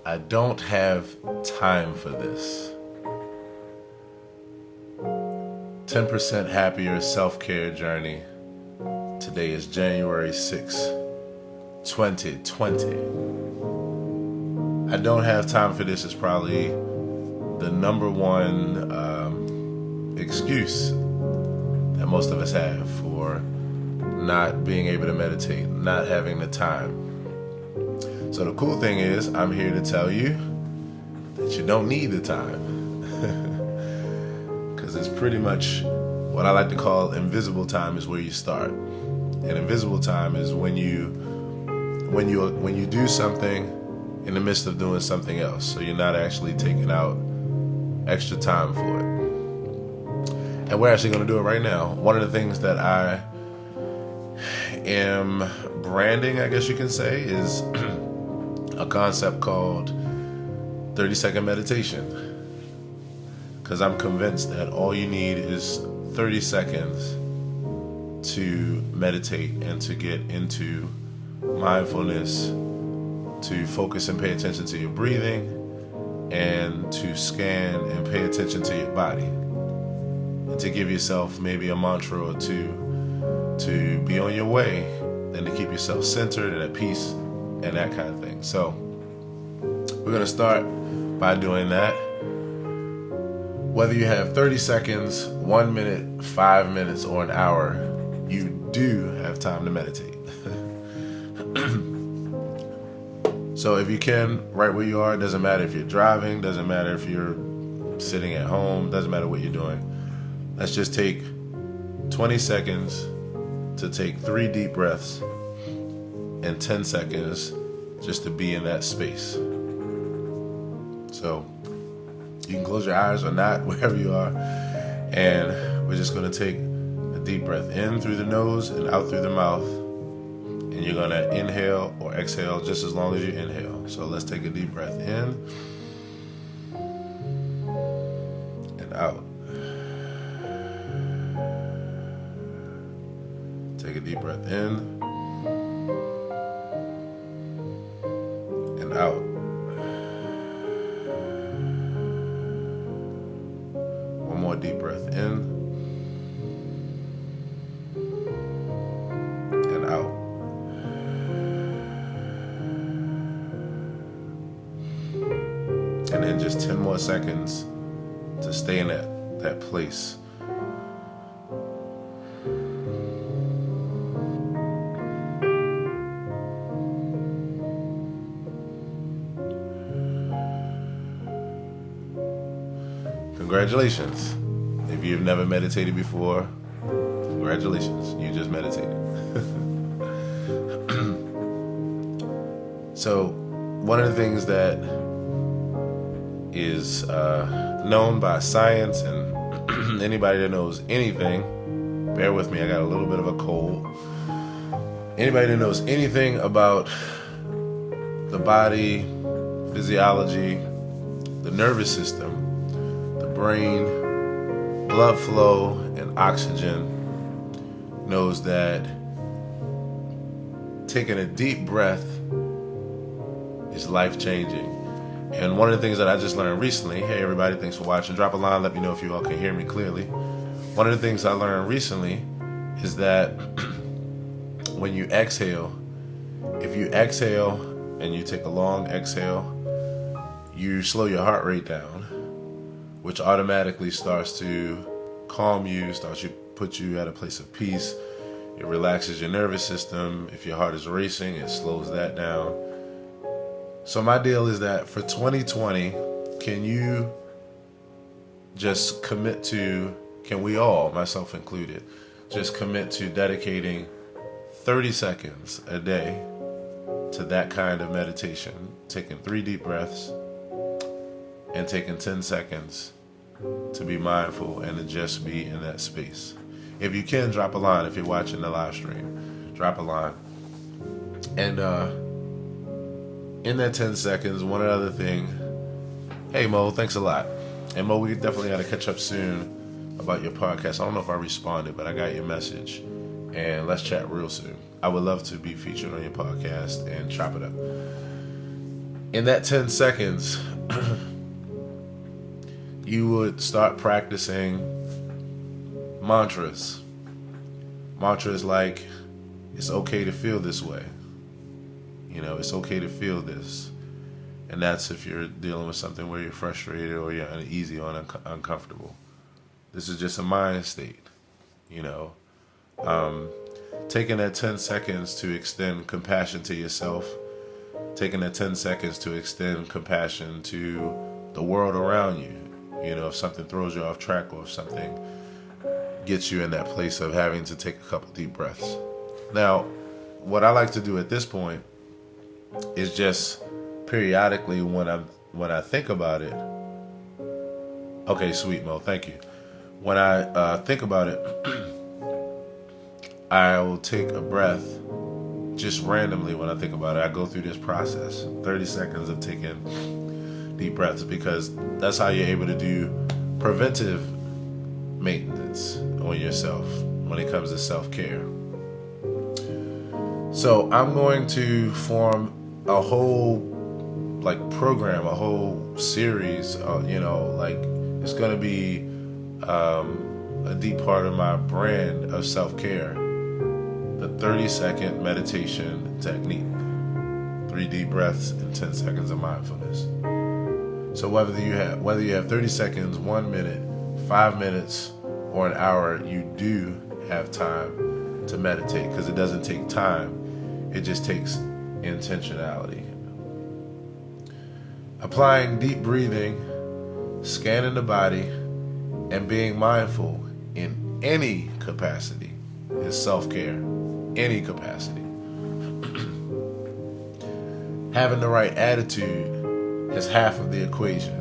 I don't have time for this. 10% Happier Self-Care Journey. Today is January 6th, 2020. I don't have time for this is probably the number one excuse that most of us have for not being able to meditate, not having the time. So the cool thing is, I'm here to tell you that you don't need the time. Because it's pretty much what I like to call invisible time is where you start. And invisible time is when you do something in the midst of doing something else. So you're not actually taking out extra time for it. And we're actually going to do it right now. One of the things that I am branding, I guess you can say, is a concept called 30-second meditation. Because I'm convinced that all you need is 30 seconds to meditate and to get into mindfulness, to focus and pay attention to your breathing, and to scan and pay attention to your body. And to give yourself maybe a mantra or two to be on your way and to keep yourself centered and at peace and that kind of thing. So we're going to start by doing that. Whether you have 30 seconds, 1 minute, 5 minutes, or an hour, you do have time to meditate. So if you can, right where you are, doesn't matter if you're driving, doesn't matter if you're sitting at home, doesn't matter what you're doing. Let's just take 20 seconds to take 3 deep breaths and 10 seconds just to be in that space. So you can close your eyes or not, wherever you are, and we're just going to take a deep breath in through the nose and out through the mouth, and you're going to inhale or exhale just as long as you inhale. So let's take a deep breath in and out. Take a deep breath in and out. One more deep breath in and out. And then just 10 more seconds to stay in that place. Congratulations. If you've never meditated before, congratulations. You just meditated. So, one of the things that is known by science, and anybody that knows anything, bear with me, I got a little bit of a cold. Anybody that knows anything about the body, physiology, the nervous system, brain, blood flow, and oxygen knows that taking a deep breath is life-changing. And one of the things that I just learned recently, hey everybody, thanks for watching. Drop a line, let me know if you all can hear me clearly. One of the things I learned recently is that when you exhale, if you exhale and you take a long exhale, you slow your heart rate down, which automatically starts to calm you, starts to put you at a place of peace. It relaxes your nervous system. If your heart is racing, it slows that down. So my deal is that for 2020, can you just commit to, can we all, myself included, just commit to dedicating 30 seconds a day to that kind of meditation, taking 3 deep breaths and taking 10 seconds to be mindful and to just be in that space. If you can, drop a line. If you're watching the live stream, drop a line. And in that 10 seconds, one other thing. Hey Mo, thanks a lot. And Mo, we definitely got to catch up soon about your podcast. I don't know if I responded, but I got your message. and let's chat real soon. I would love to be featured on your podcast and chop it up. In that 10 seconds, you would start practicing mantras. Mantras like, it's okay to feel this way. It's okay to feel this. And that's if you're dealing with something where you're frustrated or you're uneasy or uncomfortable. This is just a mind state, taking that 10 seconds to extend compassion to yourself, taking that 10 seconds to extend compassion to the world around you. If something throws you off track or if something gets you in that place of having to take a couple deep breaths. Now, what I like to do at this point is just periodically when I think about it. Okay, sweet Mo, thank you. When I think about it, I will take a breath just randomly. When I think about it, I go through this process, 30 seconds of taking deep breaths, because that's how you're able to do preventive maintenance on yourself when it comes to self-care. So I'm going to form a whole program, a whole series, it's going to be a deep part of my brand of self-care, the 30-second meditation technique, 3 deep breaths and 10 seconds of mindfulness. So whether you have 30 seconds, 1 minute, 5 minutes, or an hour, you do have time to meditate, because it doesn't take time, it just takes intentionality. Applying deep breathing, scanning the body, and being mindful in any capacity is self-care. Any capacity. Having the right attitude is half of the equation.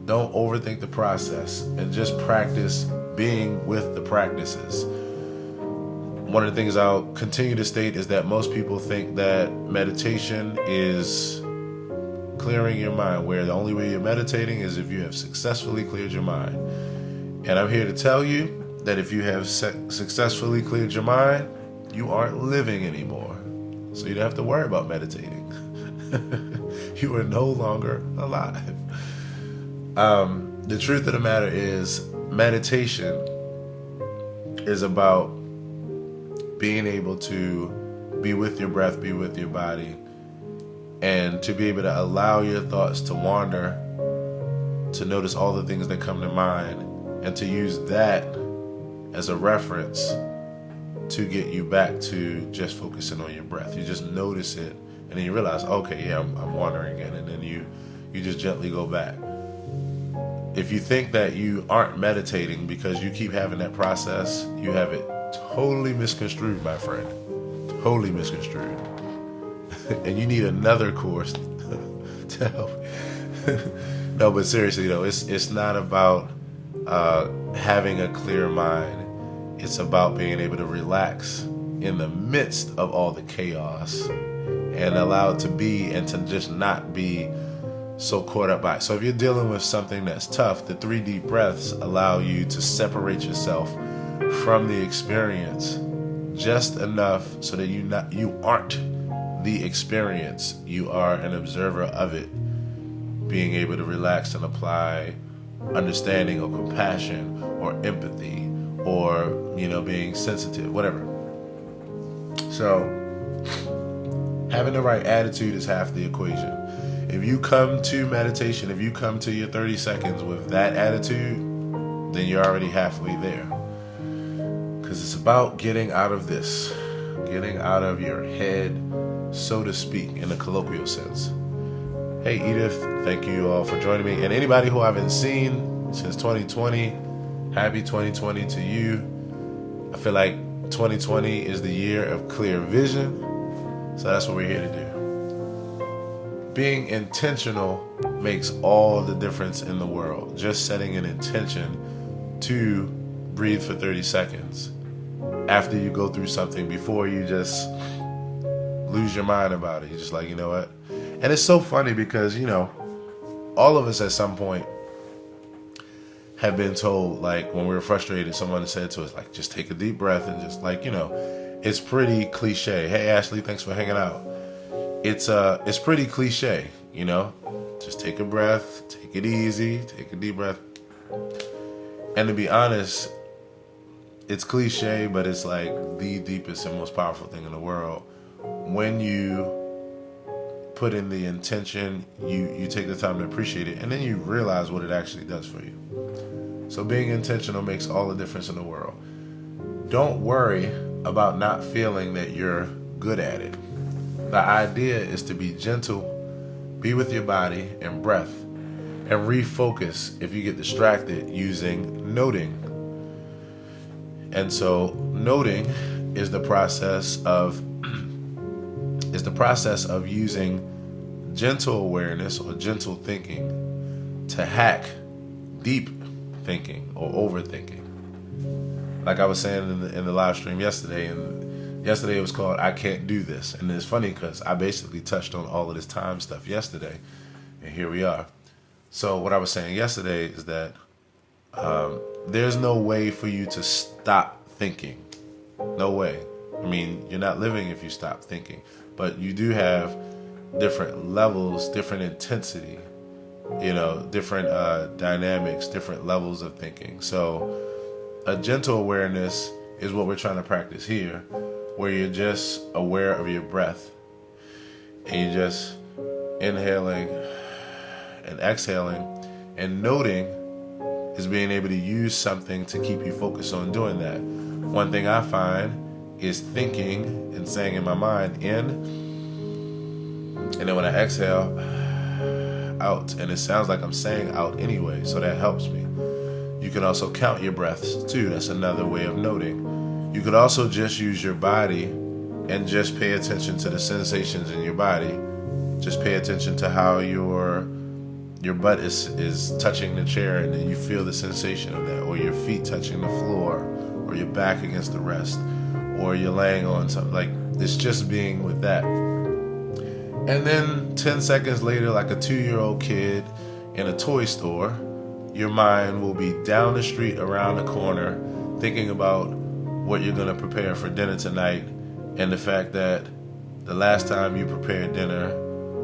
Don't overthink the process and just practice being with the practices. One of the things I'll continue to state is that most people think that meditation is clearing your mind, where the only way you're meditating is if you have successfully cleared your mind. And I'm here to tell you that if you have successfully cleared your mind, you aren't living anymore. So you don't have to worry about meditating. You are no longer alive. The truth of the matter is, meditation is about being able to be with your breath, be with your body, and to be able to allow your thoughts to wander, to notice all the things that come to mind, and to use that as a reference to get you back to just focusing on your breath. You just notice it, and then you realize, okay, yeah, I'm wandering again, and then you just gently go back. If you think that you aren't meditating because you keep having that process, you have it totally misconstrued, my friend. Totally misconstrued. And you need another course to help. No, but seriously though, it's not about having a clear mind. It's about being able to relax in the midst of all the chaos and allow it to be, and to just not be so caught up by it. So if you're dealing with something that's tough, the 3 deep breaths allow you to separate yourself from the experience just enough so that you aren't the experience. You are an observer of it, being able to relax and apply understanding or compassion or empathy or, being sensitive, whatever. So having the right attitude is half the equation. If you come to meditation, if you come to your 30 seconds with that attitude, then you're already halfway there. Because it's about getting out of this, getting out of your head, so to speak, in a colloquial sense. Hey Edith, thank you all for joining me. And anybody who I haven't seen since 2020, happy 2020 to you. I feel like 2020 is the year of clear vision. So that's what we're here to do. Being intentional makes all the difference in the world. Just setting an intention to breathe for 30 seconds after you go through something, before you just lose your mind about it. You're just like, you know what? And it's so funny because, all of us at some point have been told, like when we were frustrated, someone said to us, like, just take a deep breath and just like, it's pretty cliche. Hey, Ashley, thanks for hanging out. It's pretty cliche, just take a breath, take it easy, take a deep breath. And to be honest, it's cliche, but it's like the deepest and most powerful thing in the world. When you put in the intention, you take the time to appreciate it, and then you realize what it actually does for you. So being intentional makes all the difference in the world. Don't worry about not feeling that you're good at it. The idea is to be gentle, be with your body and breath, and refocus if you get distracted using noting. And so noting is the process of using gentle awareness or gentle thinking to hack deep thinking or overthinking. Like I was saying in the live stream yesterday, and yesterday it was called I Can't Do This. And it's funny because I basically touched on all of this time stuff yesterday, and here we are. So what I was saying yesterday is that there's no way for you to stop thinking. No way. I mean, you're not living if you stop thinking. But you do have different levels, different intensity, different dynamics, different levels of thinking. So a gentle awareness is what we're trying to practice here, where you're just aware of your breath and you're just inhaling and exhaling, and noting is being able to use something to keep you focused on doing that. One thing I find is thinking and saying in my mind, in, and then when I exhale, out. And it sounds like I'm saying out anyway, so that helps me. You can also count your breaths too. That's another way of noting. You could also just use your body and just pay attention to the sensations in your body. Just pay attention to how your butt is touching the chair, and then you feel the sensation of that, or your feet touching the floor, or your back against the rest, or you're laying on something. Like, it's just being with that. And then 10 seconds later, like a 2-year-old kid in a toy store, your mind will be down the street, around the corner, thinking about what you're going to prepare for dinner tonight, and the fact that the last time you prepared dinner,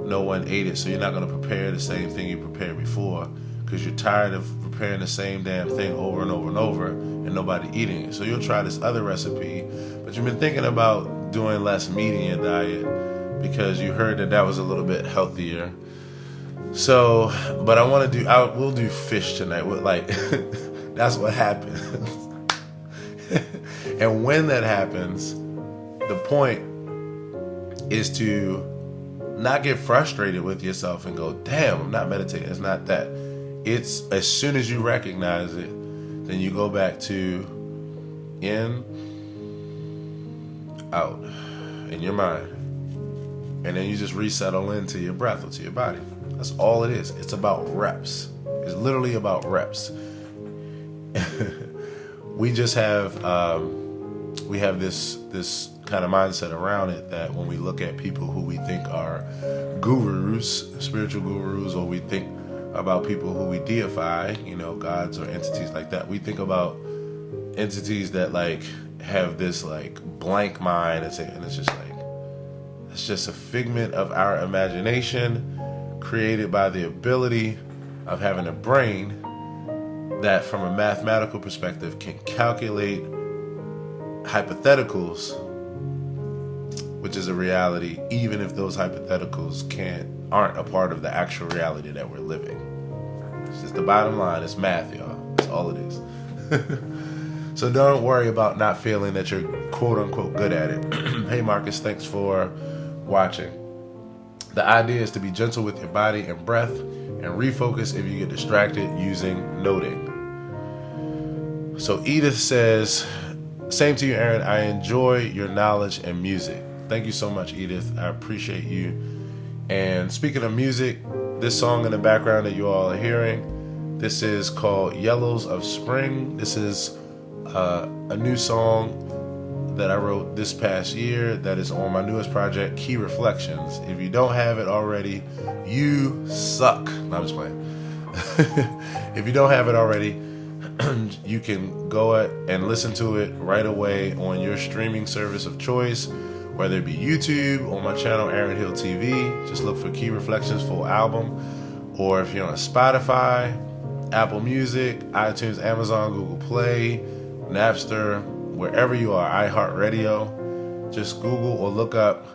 no one ate it, so you're not going to prepare the same thing you prepared before because you're tired of preparing the same damn thing over and over and over and nobody eating it. So you'll try this other recipe, but you've been thinking about doing less meat in your diet because you heard that was a little bit healthier. So, but we'll do fish tonight. That's what happens. And when that happens, the point is to not get frustrated with yourself and go, damn, I'm not meditating. It's not that. It's as soon as you recognize it, then you go back to in, out, in your mind. And then you just resettle into your breath or to your body. That's all it is. It's about reps. It's literally about reps. We just have this kind of mindset around it that when we look at people who we think are gurus, spiritual gurus, or we think about people who we deify, gods or entities like that, we think about entities that like have this like blank mind and it's just like, it's just a figment of our imagination created by the ability of having a brain that from a mathematical perspective can calculate hypotheticals, which is a reality, even if those hypotheticals aren't a part of the actual reality that we're living. It's just the bottom line. It's math, y'all. That's all it is. So don't worry about not feeling that you're quote unquote good at it. Hey Marcus, thanks for watching. The idea is to be gentle with your body and breath and refocus if you get distracted using noting. So Edith says, same to you, Aaron. I enjoy your knowledge and music. Thank you so much, Edith. I appreciate you. And speaking of music, this song in the background that you all are hearing, this is called Yellows of Spring. This is a new song that I wrote this past year that is on my newest project, Key Reflections. If you don't have it already, you suck. No, I'm just playing. If you don't have it already, You can go and listen to it right away on your streaming service of choice, whether it be YouTube or my channel, Aaron Hill TV. Just look for Key Reflections full album. Or if you're on Spotify, Apple Music, iTunes, Amazon, Google Play, Napster, wherever you are, iHeartRadio, just Google or look up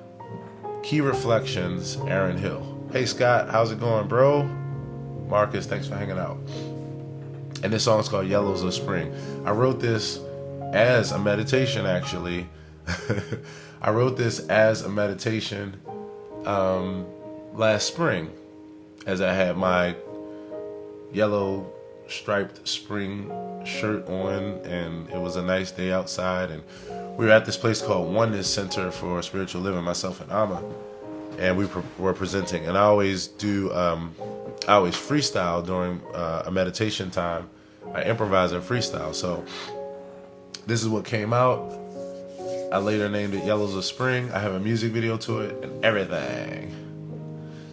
Key Reflections, Aaron Hill. Hey Scott, how's it going, bro? Marcus, thanks for hanging out. And this song is called Yellows of Spring. I wrote this as a meditation, actually. I wrote this as a meditation last spring, as I had my yellow striped spring shirt on, and it was a nice day outside, and we were at this place called Oneness Center for Spiritual Living, myself and Amma, and we were presenting. And I always freestyle during a meditation time. I improvise and freestyle. So this is what came out. I later named it Yellows of Spring. I have a music video to it and everything.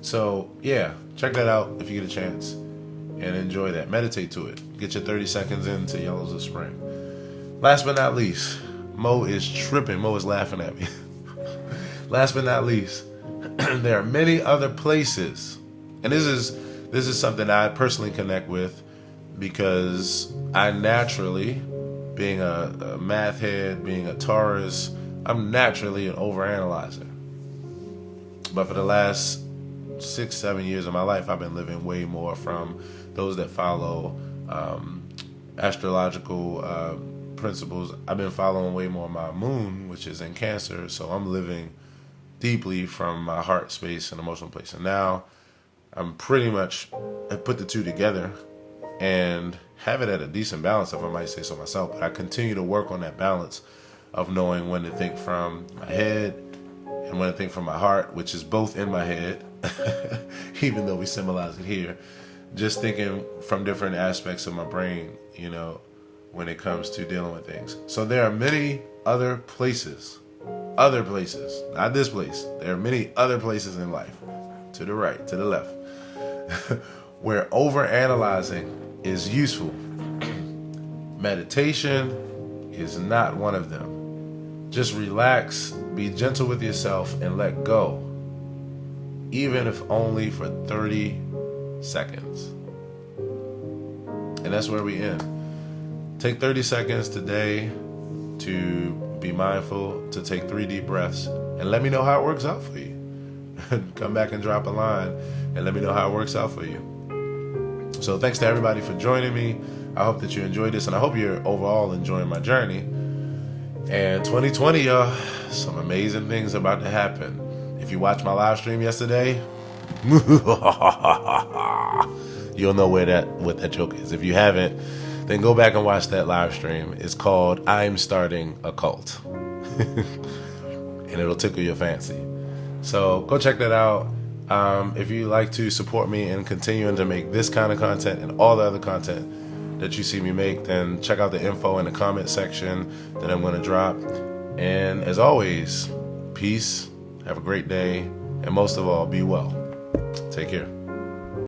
So yeah, check that out if you get a chance and enjoy that. Meditate to it. Get your 30 seconds into Yellows of Spring. Last but not least, Mo is tripping. Mo is laughing at me. Last but not least, there are many other places, and this is something I personally connect with, because I naturally, being a math head, being a Taurus, I'm naturally an overanalyzer. But for the last 6-7 years of my life, I've been living way more from those that follow astrological principles. I've been following way more my moon, which is in Cancer, so I'm living deeply from my heart space and emotional place. And now I'm pretty much, I put the two together and have it at a decent balance, if I might say so myself. But I continue to work on that balance of knowing when to think from my head and when to think from my heart, which is both in my head, even though we symbolize it here. Just thinking from different aspects of my brain, you know, when it comes to dealing with things. So there are many other places, not this place. There are many other places in life, to the right, to the left, where overanalyzing is useful. Meditation is not one of them. Just relax, be gentle with yourself, and let go, even if only for 30 seconds. And that's where we end. Take 30 seconds today to be mindful, to take 3 deep breaths, and let me know how it works out for you. Come back and drop a line and let me know how it works out for you. So thanks to everybody for joining me. I hope that you enjoyed this, and I hope you're overall enjoying my journey. And 2020, y'all, some amazing things about to happen. If you watched my live stream yesterday, you'll know what that joke is. If you haven't, then go back and watch that live stream. It's called I'm Starting a Cult. And it'll tickle your fancy. So go check that out. If you like to support me in continuing to make this kind of content and all the other content that you see me make, then check out the info in the comment section that I'm going to drop. And as always, peace, have a great day, and most of all, be well. Take care.